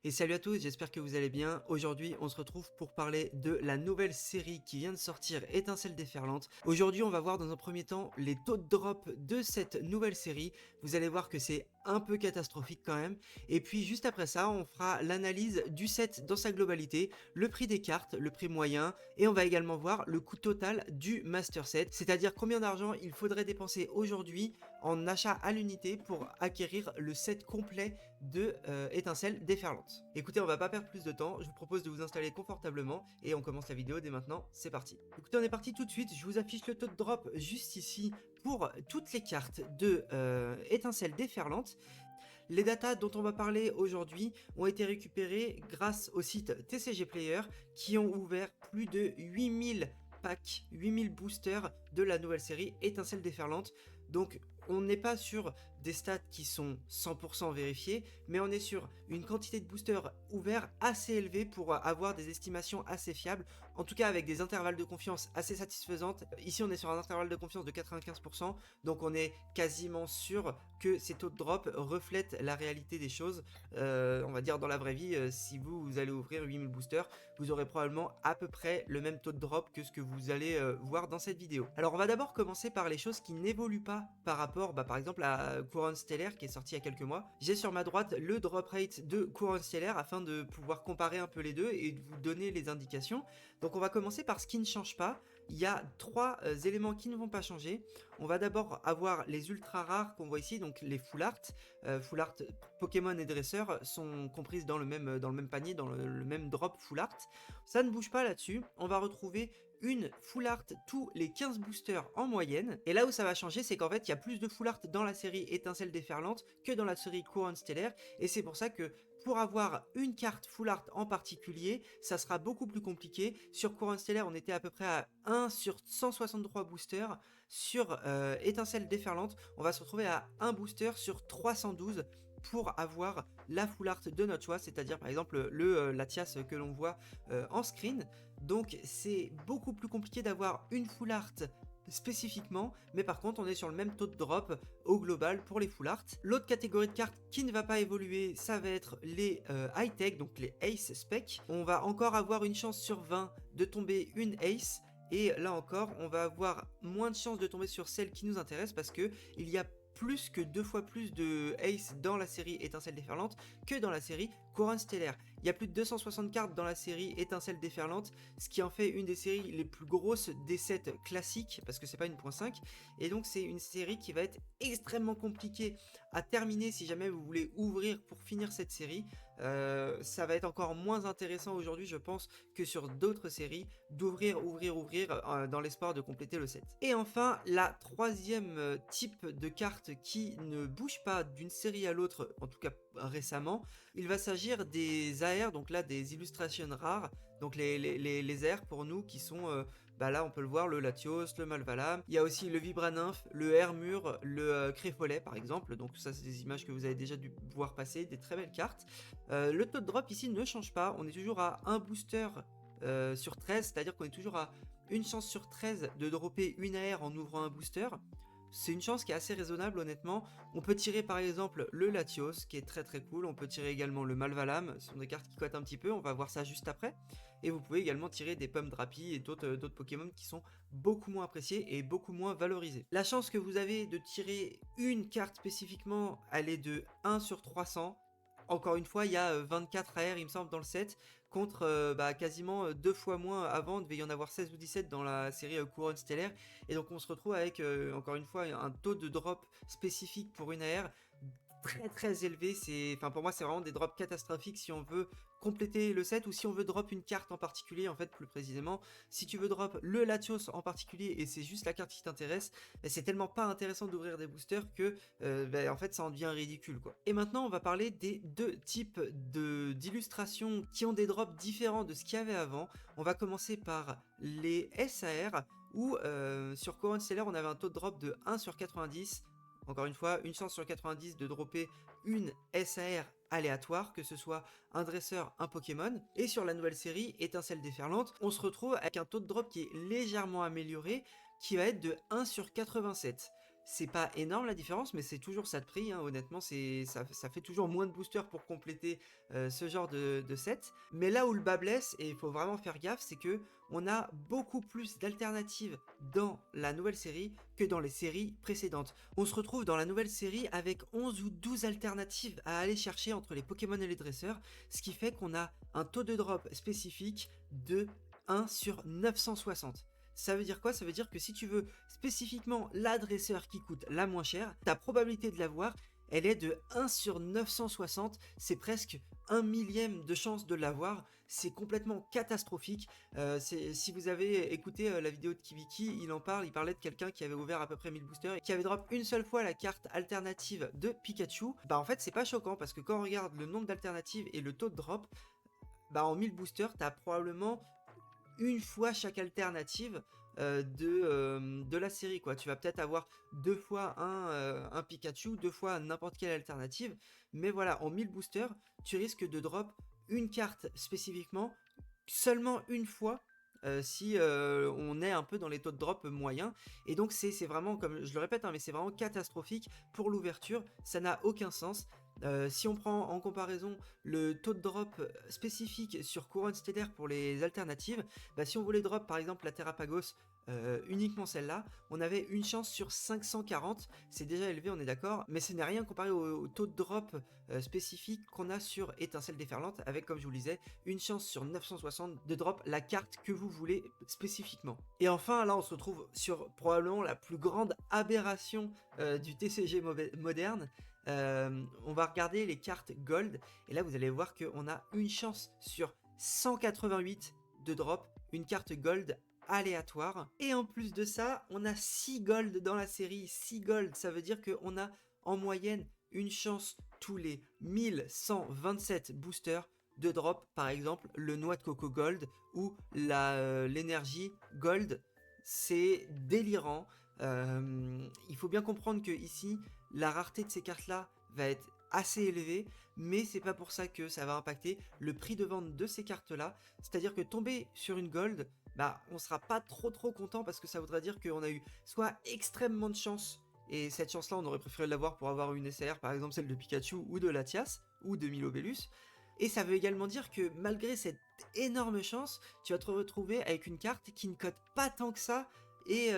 Et salut à tous, j'espère que vous allez bien. Aujourd'hui, on se retrouve pour parler de la nouvelle série qui vient de sortir, Étincelle déferlante. Aujourd'hui, on va voir dans un premier temps les taux de drop de cette nouvelle série. Vous allez voir que c'est un peu catastrophique quand même. Et puis juste après ça, on fera l'analyse du set dans sa globalité, le prix des cartes, le prix moyen, et on va également voir le coût total du master set, c'est-à-dire combien d'argent il faudrait dépenser aujourd'hui en achat à l'unité pour acquérir le set complet de Étincelle déferlante. Écoutez, on va pas perdre plus de temps, je vous propose de vous installer confortablement et on commence la vidéo dès maintenant, c'est parti. Écoutez, on est parti tout de suite, je vous affiche le taux de drop juste ici pour toutes les cartes de Étincelle déferlante. Les datas dont on va parler aujourd'hui ont été récupérées grâce au site TCG Player qui ont ouvert plus de 8000 packs, 8000 boosters de la nouvelle série Étincelle déferlante. Donc on n'est pas sur des stats qui sont 100% vérifiés, mais on est sur une quantité de boosters ouverts assez élevée pour avoir des estimations assez fiables, en tout cas avec des intervalles de confiance assez satisfaisantes. Ici on est sur un intervalle de confiance de 95%, donc on est quasiment sûr que ces taux de drop reflètent la réalité des choses. On va dire dans la vraie vie, si vous allez ouvrir 8000 boosters, vous aurez probablement à peu près le même taux de drop que ce que vous allez voir dans cette vidéo. Alors on va d'abord commencer par les choses qui n'évoluent pas par rapport par exemple à Couronne Stellaire qui est sorti il y a quelques mois. J'ai sur ma droite le drop rate de Couronne Stellaire afin de pouvoir comparer un peu les deux et de vous donner les indications. Donc on va commencer par ce qui ne change pas. Il y a trois éléments qui ne vont pas changer. On va d'abord avoir les ultra rares qu'on voit ici, donc les full art. Full art, Pokémon et dresseurs sont comprises dans le même panier, dans le même drop full art. Ça ne bouge pas là-dessus. On va retrouver une full art tous les 15 boosters en moyenne. Et là où ça va changer, c'est qu'en fait, il y a plus de full art dans la série Étincelle déferlante que dans la série Couronne Stellaire. Et c'est pour ça que pour avoir une carte full art en particulier, ça sera beaucoup plus compliqué. Sur Couronne Stellaire, on était à peu près à 1 sur 163 boosters. Sur Étincelle déferlante, on va se retrouver à 1 booster sur 312 pour avoir la full art de notre choix, c'est-à-dire par exemple le Latias que l'on voit en screen. Donc c'est beaucoup plus compliqué d'avoir une full art spécifiquement, mais par contre on est sur le même taux de drop au global pour les full art. L'autre catégorie de cartes qui ne va pas évoluer, ça va être les high tech, donc les ace spec. On va encore avoir une chance sur 20 de tomber une ace, et là encore on va avoir moins de chances de tomber sur celle qui nous intéresse parce que il y a plus que 2 fois plus de ace dans la série Étincelle déferlante que dans la série Couronne Stellaire. Il y a plus de 260 cartes dans la série Étincelle déferlante, ce qui en fait une des séries les plus grosses des sets classiques, parce que c'est pas une .5, et donc c'est une série qui va être extrêmement compliquée à terminer si jamais vous voulez ouvrir pour finir cette série. Ça va être encore moins intéressant aujourd'hui, je pense, que sur d'autres séries, d'ouvrir, ouvrir, dans l'espoir de compléter le set. Et enfin, la troisième type de carte qui ne bouge pas d'une série à l'autre, en tout cas récemment, il va s'agir des AR, donc là des illustrations rares, donc les AR pour nous qui sont, là on peut le voir, le Latios, le Malvalam, il y a aussi le Vibranymph, le Hermure, le Créfolet par exemple, donc ça c'est des images que vous avez déjà dû voir passer, des très belles cartes. Le taux de drop ici ne change pas, on est toujours à un booster sur 13, c'est-à-dire qu'on est toujours à une chance sur 13 de dropper une AR en ouvrant un booster. C'est une chance qui est assez raisonnable honnêtement. On peut tirer par exemple le Latios qui est très très cool, on peut tirer également le Malvalam, ce sont des cartes qui cotent un petit peu, on va voir ça juste après. Et vous pouvez également tirer des Pumdrapi et d'autres Pokémon qui sont beaucoup moins appréciés et beaucoup moins valorisés. La chance que vous avez de tirer une carte spécifiquement, elle est de 1 sur 300. Encore une fois, il y a 24 AR il me semble dans le set, contre quasiment 2 fois moins avant, il devait y en avoir 16 ou 17 dans la série Couronne Stellaire, et donc on se retrouve avec encore une fois un taux de drop spécifique pour une AR très très élevé. Pour moi c'est vraiment des drops catastrophiques si on veut compléter le set ou si on veut drop une carte en particulier. En fait, plus précisément, si tu veux drop le Latios en particulier et c'est juste la carte qui t'intéresse, c'est tellement pas intéressant d'ouvrir des boosters que en fait ça en devient ridicule quoi. Et maintenant on va parler des deux types d'illustrations qui ont des drops différents de ce qu'il y avait avant. On va commencer par les SAR où sur Couronne Stellaire on avait un taux de drop de 1 sur 90. Encore une fois, une chance sur 90 de dropper une SAR aléatoire, que ce soit un dresseur, un Pokémon. Et sur la nouvelle série, Étincelle déferlante, on se retrouve avec un taux de drop qui est légèrement amélioré, qui va être de 1 sur 87. c'est pas énorme la différence, mais c'est toujours ça de prix, hein, honnêtement, ça fait toujours moins de boosters pour compléter ce genre de set. Mais là où le bas blesse, et il faut vraiment faire gaffe, c'est que on a beaucoup plus d'alternatives dans la nouvelle série que dans les séries précédentes. On se retrouve dans la nouvelle série avec 11 ou 12 alternatives à aller chercher entre les Pokémon et les dresseurs, ce qui fait qu'on a un taux de drop spécifique de 1 sur 960. Ça veut dire quoi? Ça veut dire que si tu veux spécifiquement l'adresseur qui coûte la moins chère, ta probabilité de l'avoir, elle est de 1 sur 960, c'est presque 1 millième de chance de l'avoir, c'est complètement catastrophique. Si vous avez écouté la vidéo de Kibiki, il parlait de quelqu'un qui avait ouvert à peu près 1000 boosters et qui avait drop une seule fois la carte alternative de Pikachu. Bah en fait c'est pas choquant parce que quand on regarde le nombre d'alternatives et le taux de drop, bah en 1000 boosters, t'as probablement une fois chaque alternative de la série, quoi. Tu vas peut-être avoir deux fois un Pikachu, deux fois n'importe quelle alternative, mais voilà, en 1000 boosters, tu risques de drop une carte spécifiquement seulement une fois. Si on est un peu dans les taux de drop moyens, et donc c'est vraiment, comme je le répète, hein, mais c'est vraiment catastrophique pour l'ouverture, ça n'a aucun sens. Si on prend en comparaison le taux de drop spécifique sur Couronne Stellaire pour les alternatives, bah si on voulait drop par exemple la Terrapagos, uniquement celle-là, on avait une chance sur 540, c'est déjà élevé, on est d'accord, mais ce n'est rien comparé au taux de drop spécifique qu'on a sur Étincelle Déferlante, avec, comme je vous le disais, une chance sur 960 de drop la carte que vous voulez spécifiquement. Et enfin, là on se retrouve sur probablement la plus grande aberration du TCG moderne. On va regarder les cartes Gold, et là vous allez voir qu'on a une chance sur 188 de drop une carte Gold aléatoire. Et en plus de ça, on a 6 Gold dans la série. 6 Gold, ça veut dire qu'on a en moyenne une chance tous les 1127 boosters de drop, par exemple le noix de coco Gold ou l'énergie Gold. C'est délirant. Il faut bien comprendre que ici, la rareté de ces cartes-là va être assez élevée, mais c'est pas pour ça que ça va impacter le prix de vente de ces cartes-là. C'est-à-dire que tomber sur une Gold, bah on sera pas trop content parce que ça voudra dire qu'on a eu soit extrêmement de chance, et cette chance-là on aurait préféré l'avoir pour avoir une SR, par exemple celle de Pikachu ou de Latias ou de Milobellus. Et ça veut également dire que malgré cette énorme chance, tu vas te retrouver avec une carte qui ne cote pas tant que ça. Et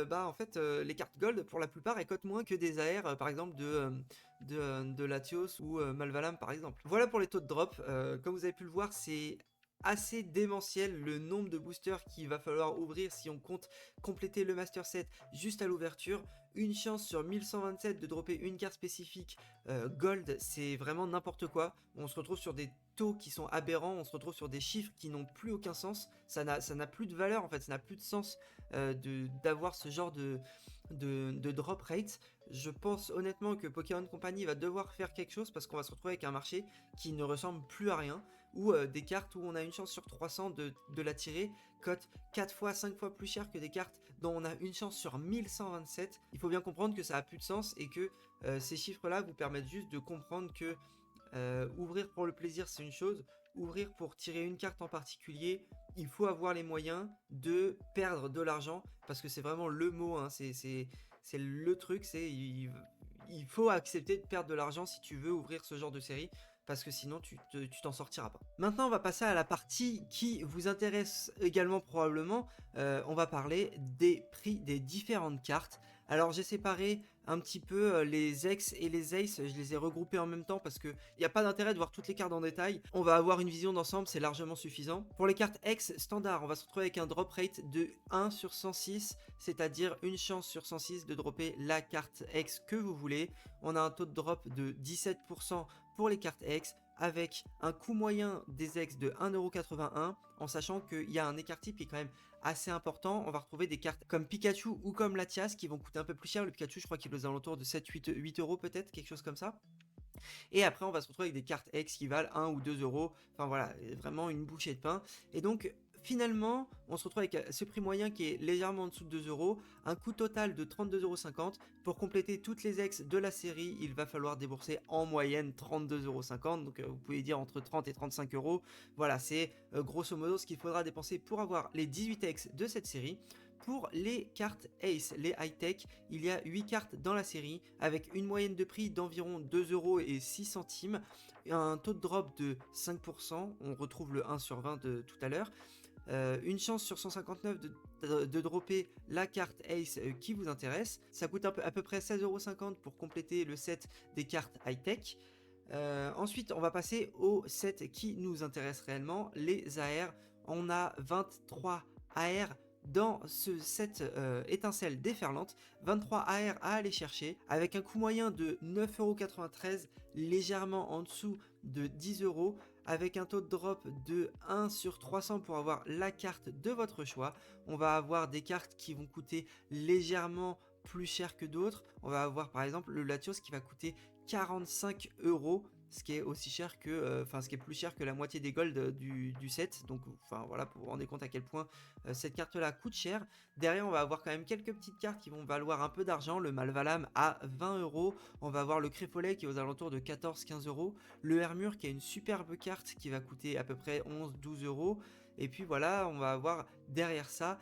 bah en fait les cartes gold pour la plupart elles cotent moins que des AR par exemple de Latios ou Malvalam par exemple. Voilà pour les taux de drop, comme vous avez pu le voir c'est assez démentiel le nombre de boosters qu'il va falloir ouvrir si on compte compléter le master set juste à l'ouverture. Une chance sur 1127 de dropper une carte spécifique gold, c'est vraiment n'importe quoi. On se retrouve sur des taux qui sont aberrants, on se retrouve sur des chiffres qui n'ont plus aucun sens, ça n'a plus de valeur en fait, ça n'a plus de sens d'avoir ce genre de drop rate. Je pense honnêtement que Pokémon Company va devoir faire quelque chose parce qu'on va se retrouver avec un marché qui ne ressemble plus à rien, ou des cartes où on a une chance sur 300 de la tirer cote 4 fois, 5 fois plus cher que des cartes dont on a une chance sur 1127. Il faut bien comprendre que ça a plus de sens et que ces chiffres-là vous permettent juste de comprendre que ouvrir pour le plaisir c'est une chose, ouvrir pour tirer une carte en particulier, il faut avoir les moyens de perdre de l'argent, parce que c'est vraiment le mot, hein, c'est le truc, il faut accepter de perdre de l'argent si tu veux ouvrir ce genre de série, parce que sinon tu t'en sortiras pas. Maintenant on va passer à la partie qui vous intéresse également probablement, on va parler des prix des différentes cartes. Alors j'ai séparé un petit peu les ex et les ace, je les ai regroupés en même temps parce que il n'y a pas d'intérêt de voir toutes les cartes en détail. On va avoir une vision d'ensemble, c'est largement suffisant. Pour les cartes ex standard, on va se retrouver avec un drop rate de 1 sur 106, c'est-à-dire une chance sur 106 de dropper la carte ex que vous voulez. On a un taux de drop de 17% pour les cartes ex, avec un coût moyen des ex de 1,81€, en sachant qu'il y a un écart type qui est quand même assez important. On va retrouver des cartes comme Pikachu ou comme Latias qui vont coûter un peu plus cher. Le Pikachu, je crois qu'il est aux alentours de 7-8€ peut-être, quelque chose comme ça. Et après, on va se retrouver avec des cartes X qui valent 1 ou 2€. Enfin voilà, vraiment une bouchée de pain. Et donc, finalement, on se retrouve avec ce prix moyen qui est légèrement en dessous de 2€, un coût total de 32,50€. Pour compléter toutes les ex de la série, il va falloir débourser en moyenne 32,50€. Donc vous pouvez dire entre 30 et 35€. Voilà, c'est grosso modo ce qu'il faudra dépenser pour avoir les 18 ex de cette série. Pour les cartes Ace, les high-tech, il y a 8 cartes dans la série avec une moyenne de prix d'environ 2,06 €, un taux de drop de 5%, on retrouve le 1 sur 20 de tout à l'heure, une chance sur 159 de dropper la carte Ace qui vous intéresse. Ça coûte à peu près 16,50 € pour compléter le set des cartes high-tech. Ensuite, on va passer au set qui nous intéresse réellement, les AR. On a 23 AR dans ce set étincelle déferlante, 23 AR à aller chercher, avec un coût moyen de 9,93 €, légèrement en dessous de 10 €, avec un taux de drop de 1 sur 300 pour avoir la carte de votre choix. On va avoir des cartes qui vont coûter légèrement plus cher que d'autres. On va avoir par exemple le Latios qui va coûter 45 €, ce qui est aussi cher que, ce qui est plus cher que la moitié des gold du set. Donc, enfin voilà, pour vous rendre compte à quel point cette carte-là coûte cher. Derrière, on va avoir quand même quelques petites cartes qui vont valoir un peu d'argent. Le Malvalam à 20 €. On va avoir le Créfolet qui est aux alentours de 14-15 €. Le Hermure qui a une superbe carte qui va coûter à peu près 11-12 €. Et puis voilà, on va avoir derrière ça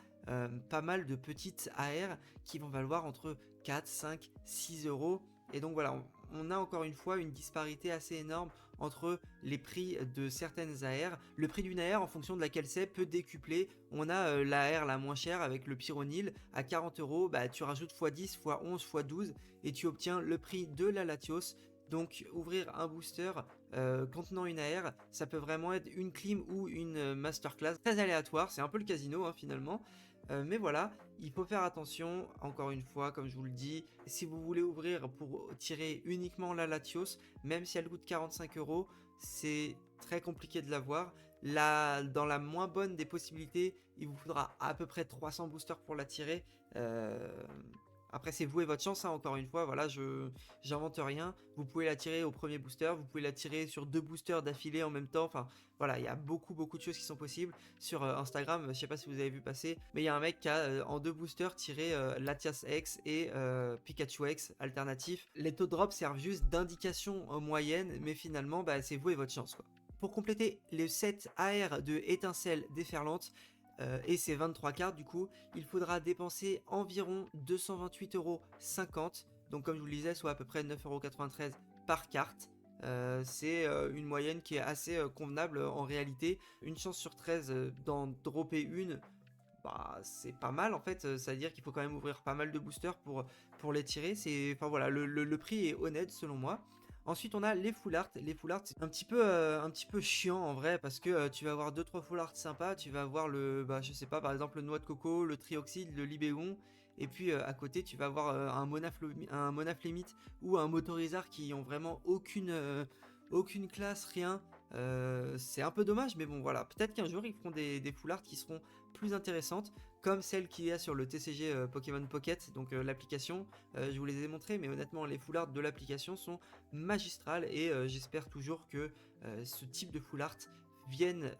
pas mal de petites AR qui vont valoir entre 4, 5, 6 €. Et donc voilà, on a encore une fois une disparité assez énorme entre les prix de certaines AR. Le prix d'une AR en fonction de laquelle c'est peut décupler. On a l'AR la moins chère avec le Pyronil à 40 €, bah, tu rajoutes x10, x11, x12 et tu obtiens le prix de la Latios. Donc ouvrir un booster contenant une AR, ça peut vraiment être une clim ou une masterclass très aléatoire, c'est un peu le casino hein, finalement. Mais voilà, il faut faire attention, encore une fois, comme je vous le dis, si vous voulez ouvrir pour tirer uniquement la Latios, même si elle coûte 45 €, c'est très compliqué de l'avoir. Là, dans la moins bonne des possibilités, il vous faudra à peu près 300 boosters pour la tirer. Après, c'est vous et votre chance, hein, encore une fois, voilà, j'invente rien. Vous pouvez la tirer au premier booster, vous pouvez la tirer sur 2 boosters d'affilée en même temps. Enfin, voilà, il y a beaucoup de choses qui sont possibles. Sur Instagram, je sais pas si vous avez vu passer, mais il y a un mec qui a en 2 boosters tiré Latias X et Pikachu X alternatif. Les taux de drop servent juste d'indication en moyenne, mais finalement, bah, c'est vous et votre chance, quoi. Pour compléter les 7 AR de étincelle déferlante, et ces 23 cartes, du coup, il faudra dépenser environ 228,50 €. Donc, comme je vous le disais, soit à peu près 9,93 € par carte. C'est une moyenne qui est assez convenable en réalité. Une chance sur 13 d'en dropper une, bah, c'est pas mal en fait. Ça veut dire qu'il faut quand même ouvrir pas mal de boosters pour les tirer. Enfin voilà, le prix est honnête selon moi. Ensuite, on a les full art. Les full art, c'est un petit peu chiant en vrai parce que tu vas avoir 2-3 full art sympas. Tu vas avoir je sais pas, par exemple, le noix de coco, le trioxyde, le libéon. Et puis à côté, tu vas avoir un monaflémite ou un motorizard qui ont vraiment aucune classe, rien. C'est un peu dommage, mais bon, voilà. Peut-être qu'un jour, ils feront des full art qui seront plus intéressantes, comme celle qu'il y a sur le TCG Pokémon Pocket, donc l'application. Je vous les ai montrées, mais honnêtement, les full art de l'application sont magistrales et j'espère toujours que ce type de full art vienne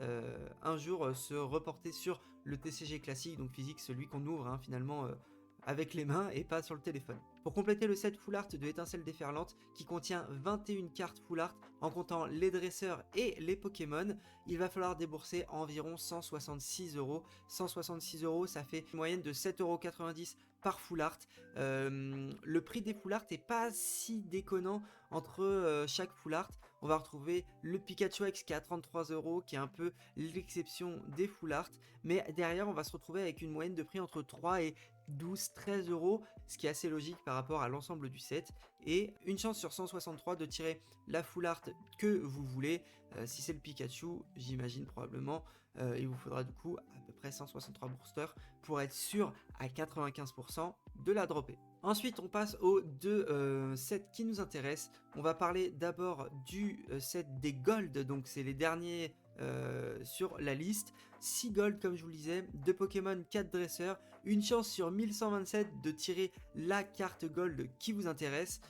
un jour se reporter sur le TCG classique, donc physique, celui qu'on ouvre hein, finalement avec les mains et pas sur le téléphone. Pour compléter le set full art de étincelle déferlante qui contient 21 cartes full art en comptant les dresseurs et les Pokémon, il va falloir débourser environ 166 €. 166 €, ça fait une moyenne de 7,90 € par full art. Le prix des full art est pas si déconnant entre chaque full art. On va retrouver le Pikachu X qui est à 33 €, qui est un peu l'exception des full art. Mais derrière, on va se retrouver avec une moyenne de prix entre 3 et 12-13 €, ce qui est assez logique par rapport à l'ensemble du set. Et une chance sur 163 de tirer la full art que vous voulez. Si c'est le Pikachu, j'imagine probablement, il vous faudra du coup à peu près 163 boosters pour être sûr à 95% de la dropper. Ensuite, on passe aux deux sets qui nous intéressent. On va parler d'abord du set des Gold, donc c'est les derniers sur la liste. 6 Gold, comme je vous le disais, 2 Pokémon, 4 dresseurs, une chance sur 1127 de tirer la carte Gold qui vous intéresse.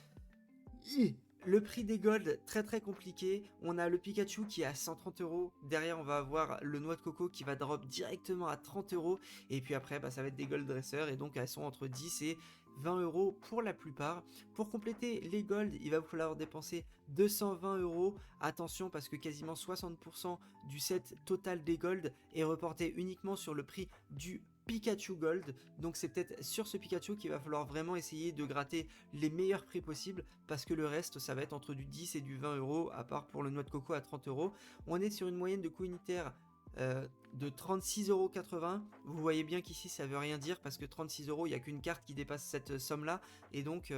Le prix des Gold, très compliqué. On a le Pikachu qui est à 130 €. Derrière, on va avoir le noix de coco qui va drop directement à 30 €. Et puis après, ça va être des Gold dresseurs. Et donc, elles sont entre 10 et 20 € pour la plupart. Pour compléter les Gold, il va vous falloir dépenser 220 €. Attention, parce que quasiment 60% du set total des Gold est reporté uniquement sur le prix du Pikachu Gold, donc c'est peut-être sur ce Pikachu qu'il va falloir vraiment essayer de gratter les meilleurs prix possibles, parce que le reste ça va être entre du 10 et du 20 euros, à part pour le noix de coco à 30 euros. On est sur une moyenne de coût unitaire de 36,80 €. Vous voyez bien qu'ici ça veut rien dire, parce que 36 euros, il n'y a qu'une carte qui dépasse cette somme là, et donc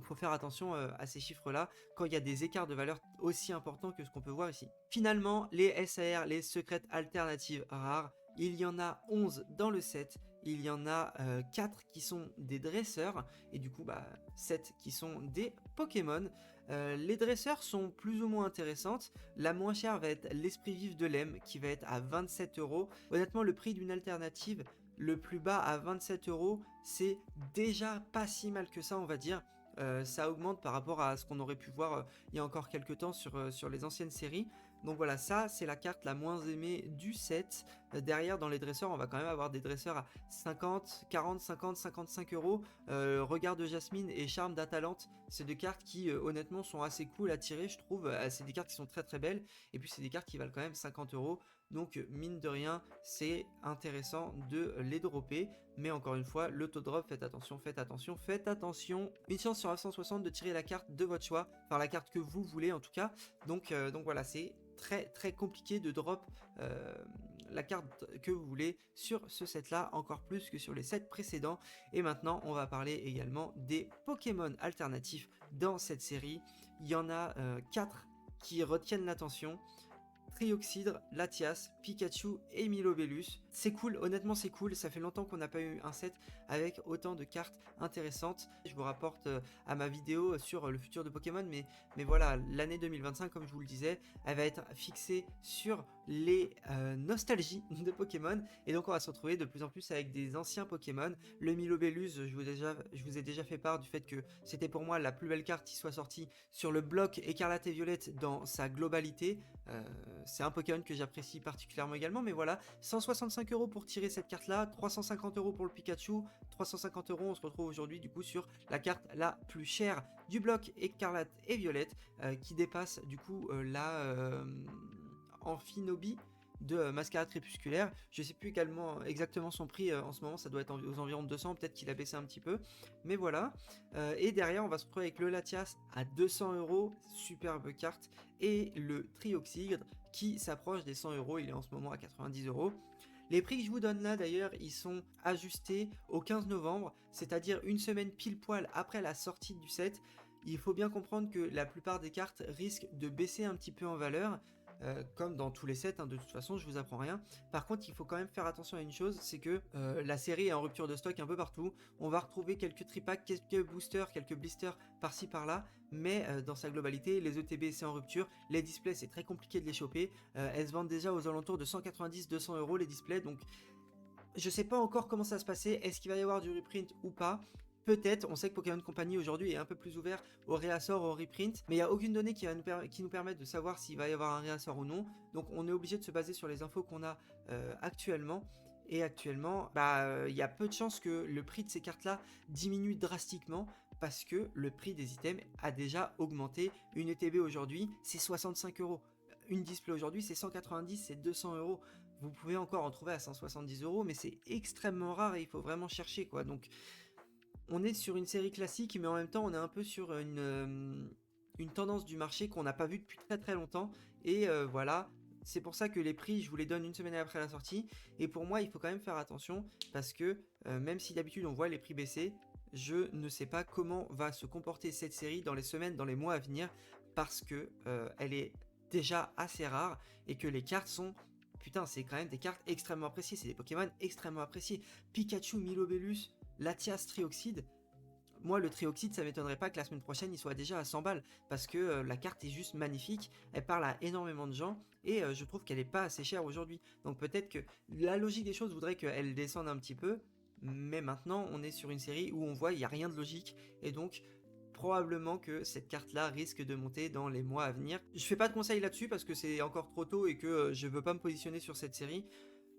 faut faire attention à ces chiffres là quand il y a des écarts de valeur aussi importants que ce qu'on peut voir ici. Finalement, les SAR, les secrètes alternatives rares, il y en a 11 dans le set. Il y en a 4 qui sont des dresseurs, et du coup 7 qui sont des Pokémon. Les dresseurs sont plus ou moins intéressantes. La moins chère va être l'esprit vif de Lem, qui va être à 27 euros. Honnêtement, le prix d'une alternative le plus bas à 27 euros, c'est déjà pas si mal que ça, on va dire. Ça augmente par rapport à ce qu'on aurait pu voir il y a encore quelques temps sur les anciennes séries. Donc voilà, ça c'est la carte la moins aimée du set. Derrière, dans les dresseurs, on va quand même avoir des dresseurs à 50, 40, 50, 55 euros. Regard de Jasmine et Charme d'Atalante, c'est deux cartes qui honnêtement sont assez cool à tirer, je trouve. C'est des cartes qui sont très très belles, et puis c'est des cartes qui valent quand même 50 euros. Donc mine de rien, c'est intéressant de les dropper. Mais encore une fois, le taux de drop, faites attention, faites attention, faites attention. Une chance sur 160 de tirer la carte de votre choix, enfin la carte que vous voulez en tout cas. Donc voilà, c'est très très compliqué de drop la carte que vous voulez sur ce set là, encore plus que sur les sets précédents. Et maintenant on va parler également des Pokémon alternatifs dans cette série. Il y en a 4 qui retiennent l'attention: Trioxydre, Latias, Pikachu et Milobellus. C'est cool, honnêtement c'est cool, ça fait longtemps qu'on n'a pas eu un set avec autant de cartes intéressantes. Je vous rapporte à ma vidéo sur le futur de Pokémon, mais voilà, l'année 2025, comme je vous le disais, elle va être fixée sur les nostalgies de Pokémon, et donc on va se retrouver de plus en plus avec des anciens Pokémon. Le Milobellus, je vous ai déjà fait part du fait que c'était pour moi la plus belle carte qui soit sortie sur le bloc Écarlate et Violette dans sa globalité. C'est un Pokémon que j'apprécie particulièrement également, mais voilà, 165 euros pour tirer cette carte là, 350 euros pour le Pikachu, 350 euros, on se retrouve aujourd'hui du coup sur la carte la plus chère du bloc Écarlate et Violette, qui dépasse du coup la Amphinobi de Mascarade Crépusculaire. Je sais plus également exactement son prix en ce moment, ça doit être aux environs de 200, peut-être qu'il a baissé un petit peu, mais voilà. Et derrière on va se retrouver avec le Latias à 200 euros, superbe carte, et le Trioxydre qui s'approche des 100 euros, il est en ce moment à 90 euros. Les prix que je vous donne là d'ailleurs, ils sont ajustés au 15 novembre, c'est-à-dire une semaine pile poil après la sortie du set. Il faut bien comprendre que la plupart des cartes risquent de baisser un petit peu en valeur, comme dans tous les sets, hein, de toute façon je vous apprends rien. Par contre il faut quand même faire attention à une chose, c'est que la série est en rupture de stock un peu partout. On va retrouver quelques tripacks, quelques boosters, quelques blisters par-ci par-là, mais dans sa globalité les ETB c'est en rupture, les displays c'est très compliqué de les choper, elles se vendent déjà aux alentours de 190-200 euros les displays, donc je sais pas encore comment ça va se passer, est-ce qu'il va y avoir du reprint ou pas. Peut-être, on sait que Pokémon Company aujourd'hui est un peu plus ouvert au réassort, au reprint, mais il n'y a aucune donnée qui nous permette de savoir s'il va y avoir un réassort ou non, donc on est obligé de se baser sur les infos qu'on a actuellement, et actuellement, il y a peu de chances que le prix de ces cartes-là diminue drastiquement, parce que le prix des items a déjà augmenté. Une ETB aujourd'hui, c'est 65 euros. Une display aujourd'hui, c'est 190, c'est 200 euros. Vous pouvez encore en trouver à 170 euros, mais c'est extrêmement rare et il faut vraiment chercher, quoi. Donc on est sur une série classique, mais en même temps on est un peu sur une tendance du marché qu'on n'a pas vu depuis très très longtemps, et voilà, c'est pour ça que les prix je vous les donne une semaine après la sortie, et pour moi il faut quand même faire attention, parce que même si d'habitude on voit les prix baisser, je ne sais pas comment va se comporter cette série dans les semaines, dans les mois à venir, parce que elle est déjà assez rare, et que les cartes sont... Putain, c'est quand même des cartes extrêmement appréciées, c'est des Pokémon extrêmement appréciés. Pikachu, Milobellus, Latias, Trioxyde. Moi, le Trioxyde, ça m'étonnerait pas que la semaine prochaine, il soit déjà à 100 balles, parce que la carte est juste magnifique, elle parle à énormément de gens, et je trouve qu'elle est pas assez chère aujourd'hui. Donc peut-être que la logique des choses voudrait qu'elle descende un petit peu, mais maintenant, on est sur une série où on voit il n'y a rien de logique, et donc probablement que cette carte-là risque de monter dans les mois à venir. Je fais pas de conseils là-dessus, parce que c'est encore trop tôt, et que je veux pas me positionner sur cette série.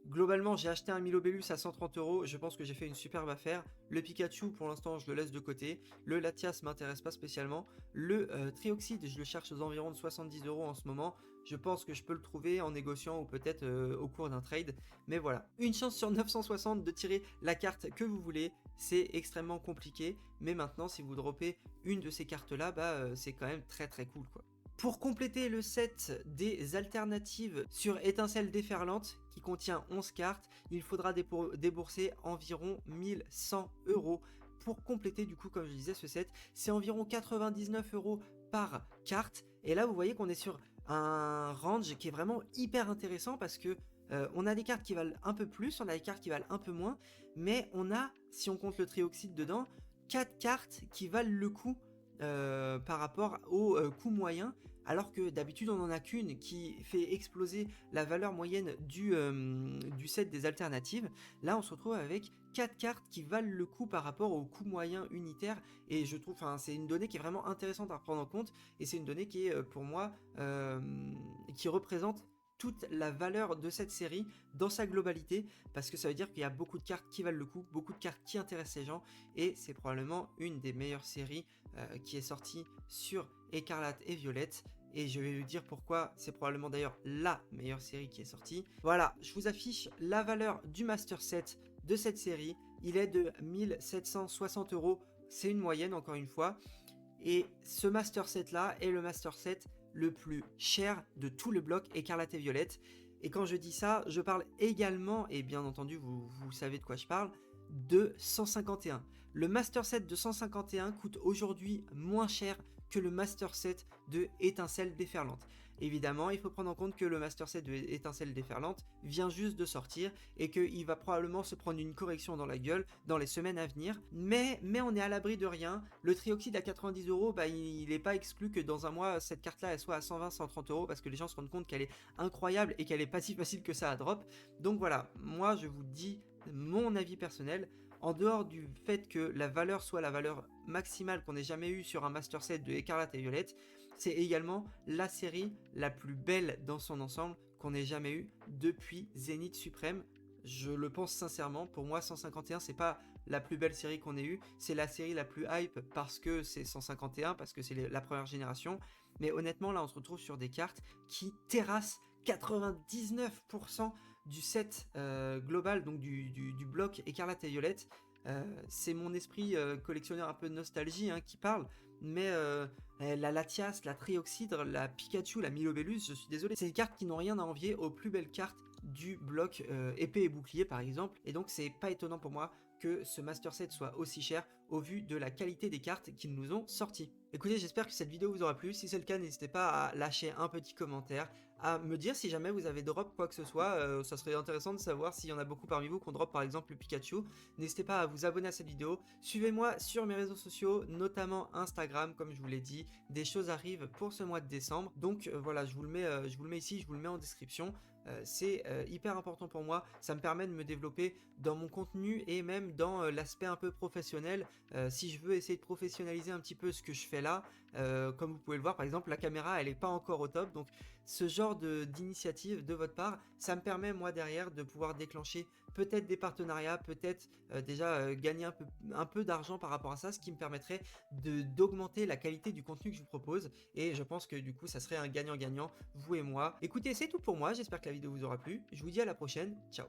Globalement, j'ai acheté un Milobellus à 130 euros, je pense que j'ai fait une superbe affaire. Le Pikachu, pour l'instant, je le laisse de côté. Le Latias m'intéresse pas spécialement. Le Trioxyde, je le cherche aux environs de 70 euros en ce moment. je pense que je peux le trouver en négociant ou peut-être au cours d'un trade. Mais voilà, une chance sur 960 de tirer la carte que vous voulez, c'est extrêmement compliqué. Mais maintenant, si vous droppez une de ces cartes-là, c'est quand même très très cool quoi. Pour compléter le set des alternatives sur Étincelle déferlante qui contient 11 cartes, il faudra débourser environ 1100 € pour compléter du coup comme je disais ce set. C'est environ 99 € par carte et là vous voyez qu'on est sur un range qui est vraiment hyper intéressant parce que on a des cartes qui valent un peu plus, on a des cartes qui valent un peu moins, mais on a, si on compte le trioxyde dedans, 4 cartes qui valent le coup par rapport au coût moyen, alors que d'habitude on n'en a qu'une qui fait exploser la valeur moyenne du set des alternatives. Là on se retrouve avec 4 cartes qui valent le coup par rapport au coût moyen unitaire, et je trouve, c'est une donnée qui est vraiment intéressante à prendre en compte, et c'est une donnée qui est pour moi qui représente toute la valeur de cette série dans sa globalité, parce que ça veut dire qu'il y a beaucoup de cartes qui valent le coup, beaucoup de cartes qui intéressent les gens, et c'est probablement une des meilleures séries qui est sortie sur Écarlate et Violette, et je vais vous dire pourquoi c'est probablement d'ailleurs la meilleure série qui est sortie. Voilà, je vous affiche la valeur du Master Set de cette série, il est de 1760 €, c'est une moyenne encore une fois, et ce Master Set là est le Master Set le plus cher de tout le bloc Écarlate et Violette. Et quand je dis ça, je parle également, et bien entendu vous savez de quoi je parle, de 151. Le Master Set de 151 coûte aujourd'hui moins cher que le Master Set de Étincelle déferlante. Évidemment, il faut prendre en compte que le Master Set de Étincelle déferlante vient juste de sortir et qu'il va probablement se prendre une correction dans la gueule dans les semaines à venir. Mais on est à l'abri de rien. Le trioxyde à 90 €, il n'est pas exclu que dans un mois, cette carte-là, elle soit à 120-130 € parce que les gens se rendent compte qu'elle est incroyable et qu'elle est pas si facile que ça à drop. Donc voilà, moi je vous dis mon avis personnel. En dehors du fait que la valeur soit la valeur maximale qu'on ait jamais eue sur un Master Set de Écarlate et Violette, c'est également la série la plus belle dans son ensemble qu'on ait jamais eue depuis Zénith Suprême. Je le pense sincèrement, pour moi 151 c'est pas la plus belle série qu'on ait eue, c'est la série la plus hype parce que c'est 151, parce que c'est la première génération, mais honnêtement là on se retrouve sur des cartes qui terrassent 99% du set global, donc du bloc Écarlate et Violette. C'est mon esprit collectionneur un peu de nostalgie qui parle, mais la Latias, la Trioxydre, la Pikachu, la Milobellus, je suis désolé, c'est des cartes qui n'ont rien à envier aux plus belles cartes du bloc épée et bouclier par exemple, et donc c'est pas étonnant pour moi que ce Master Set soit aussi cher au vu de la qualité des cartes qu'ils nous ont sorties. Écoutez, j'espère que cette vidéo vous aura plu. Si c'est le cas, n'hésitez pas à lâcher un petit commentaire, à me dire si jamais vous avez drop quoi que ce soit. Ça serait intéressant de savoir s'il y en a beaucoup parmi vous qui ont drop par exemple le Pikachu. N'hésitez pas à vous abonner à cette vidéo. Suivez-moi sur mes réseaux sociaux, notamment Instagram, comme je vous l'ai dit. Des choses arrivent pour ce mois de décembre. Donc voilà, je vous le mets ici, je vous le mets en description. C'est hyper important pour moi, ça me permet de me développer dans mon contenu et même dans l'aspect un peu professionnel. Si je veux essayer de professionnaliser un petit peu ce que je fais là, comme vous pouvez le voir par exemple, la caméra elle est pas encore au top, donc ce genre d'initiative de votre part, ça me permet moi derrière de pouvoir déclencher peut-être des partenariats, peut-être déjà gagner un peu d'argent par rapport à ça, ce qui me permettrait d'augmenter la qualité du contenu que je vous propose, et je pense que du coup ça serait un gagnant-gagnant, vous et moi. Écoutez, c'est tout pour moi, j'espère que la vidéo vous aura plu, je vous dis à la prochaine, ciao.